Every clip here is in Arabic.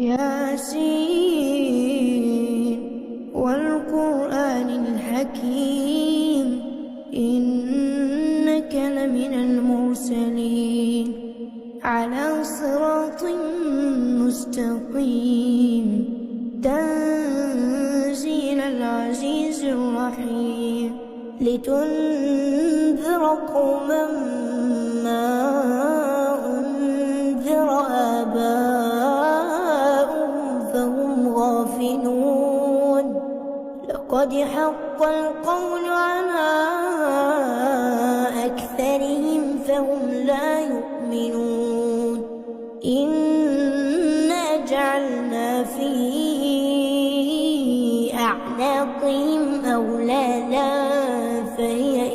ياسين والقرآن الحكيم إنك لمن المرسلين على صراط مستقيم تنزيل العزيز الرحيم لتنذر قوما ما أنذر آباؤهم فهم غافلون لقد حق القول على أكثرهم فهم لا يؤمنون إنا جعلنا في أعناقهم أغلالا فهي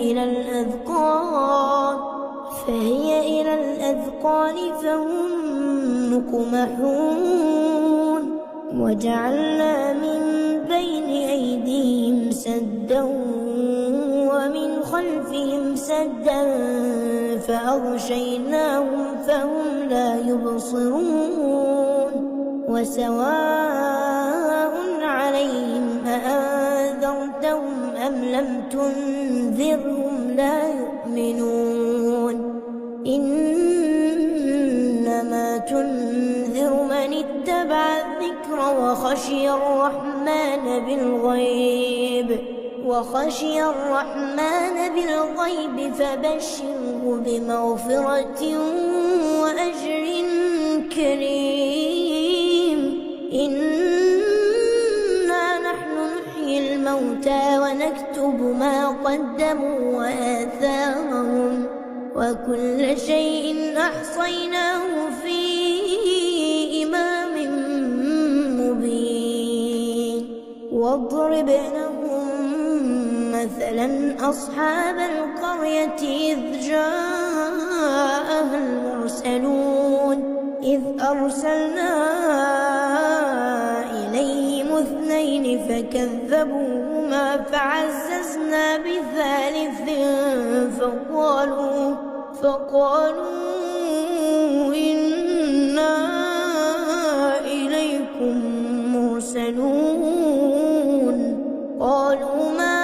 إلى الأذقان فهم مقمحون وجعلنا من بين أيديهم سدا ومن خلفهم سدا فأغشيناهم فهم لا يبصرون وسواء عليهم أأنذرتهم أم لم تنذرهم لا يؤمنون إنما تنذر من اتبع الذكر وخشي الرحمن بالغيب فبشره بمغفرة وأجر كريم إنا نحن نحيي الموتى ونكتب ما قدموا وآثارهم وكل شيء أحصيناه في إمام مبين واضرب لهم مثلا أصحاب القرية إذ جاءها المرسلون إذ أرسلنا إليهم 2 فكذبوهما فعززنا بثالث فقالوا إنا إليكم مرسلون قالوا ما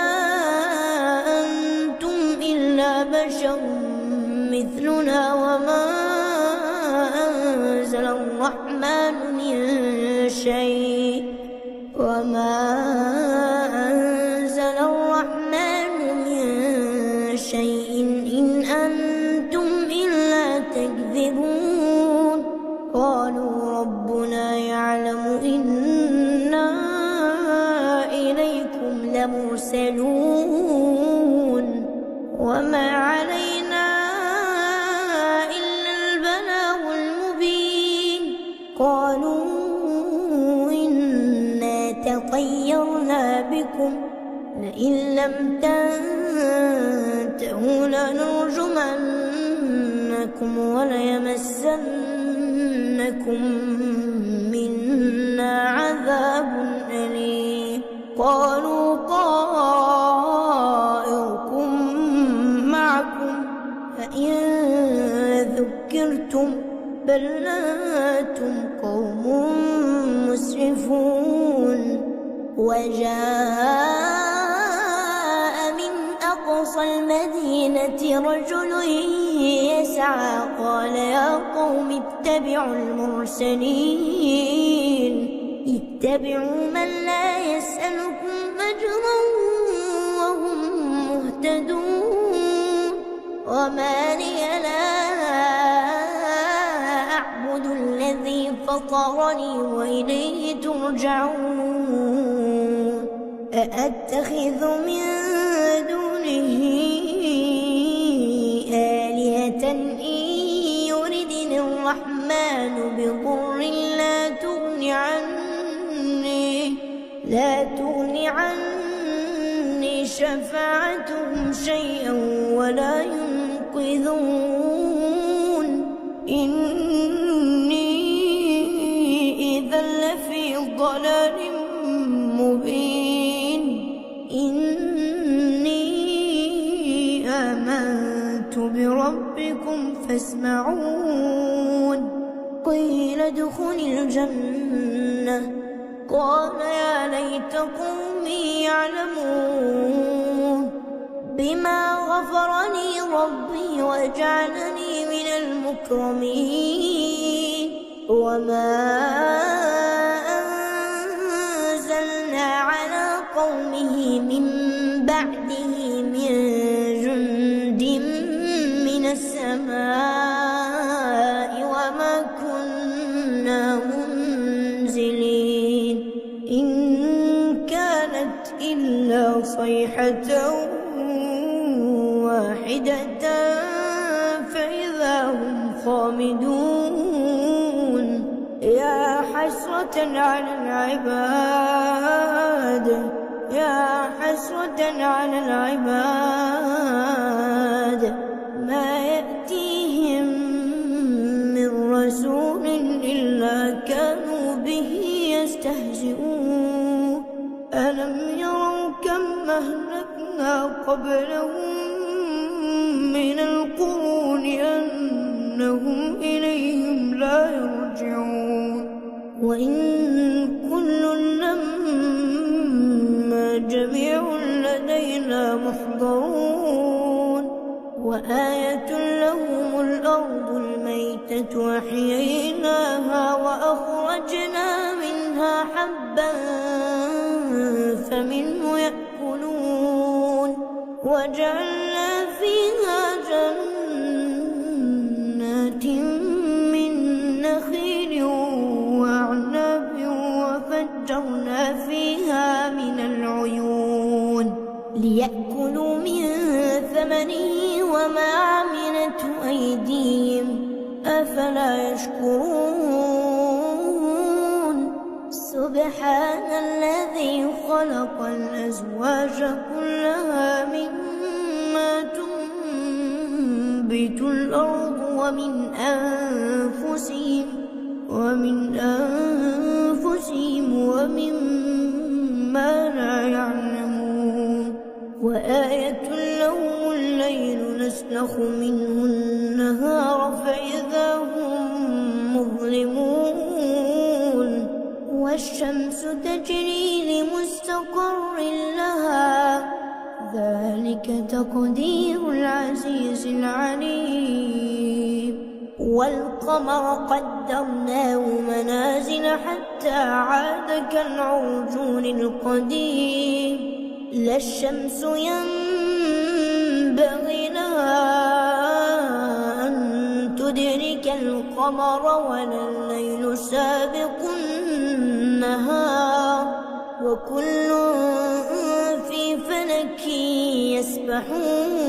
أنتم إلا بشر مثلنا وما أنزل الرحمن من شيء إن أنتم إلا تكذبون قالوا ربنا يعلم إنا إليكم لمرسلون وما علينا إلا البلاغ المبين قالوا إنا تطيرنا بكم لئن لم تنتهوا لنرجمنكم وليمسنكم منا عذاب أليم قالوا طائركم معكم فإن ذكرتم بل أنتم قوم مسرفون وجاء من أقصى المدينة رجل يسعى قال يا قوم اتبعوا المرسلين اتبعوا من لا يسألكم أجرا وهم مهتدون وما لي لا أعبد الذي فطرني وإليه ترجعون أأتخذ من دونه آلهة إن يردني الرحمن بضر لا تغن عني شفاعتهم شيئا ولا ينقذون إني إذا لفي ضلال مبين إني آمنت بربكم فاسمعون قل قيل ادخل الجنة قال يا ليت قومي يعلمون بما غفر لي ربي وجعلني من المكرمين وما أنزلنا على قومه من بعده من جند من السماء وما كنا منزلين إن كانت إلا صيحة واحدة فإذا هم خامدون يا حسرة على العباد يا حسرة على العباد ما يأتيهم من رسول إلا كانوا به يستهزئون ألم يروا كم أهلكنا قبلهم من القرون أنهم إليهم لا يرجعون وإن كل لما جميع لدينا محضرون وآية لهم الأرض الميتة وأحييناها وأخرجنا منها حبا فمنه يأكلون وجعلنا فيها جنات من نخيل وأعناب وفجرنا فيها من العيون ليأكلوا من ثمره وما عملته أيديهم أفلا يشكرون سبحان الذي خلق الأزواج كلها مما تنبت الأرض ومن أنفسهم ومما لا يعلمون وآية لهم الليل نسلخ منه النهار فإذا هم مظلمون والشمس تجري لمستقر لها ذلك تقدير العزيز العليم والقمر قدرناه منازل حتى عاد كالعرجون القديم لا الشمس ينبغي لها أن تدرك القمر ولا الليل سابق النهار وكل في فلك يسبحون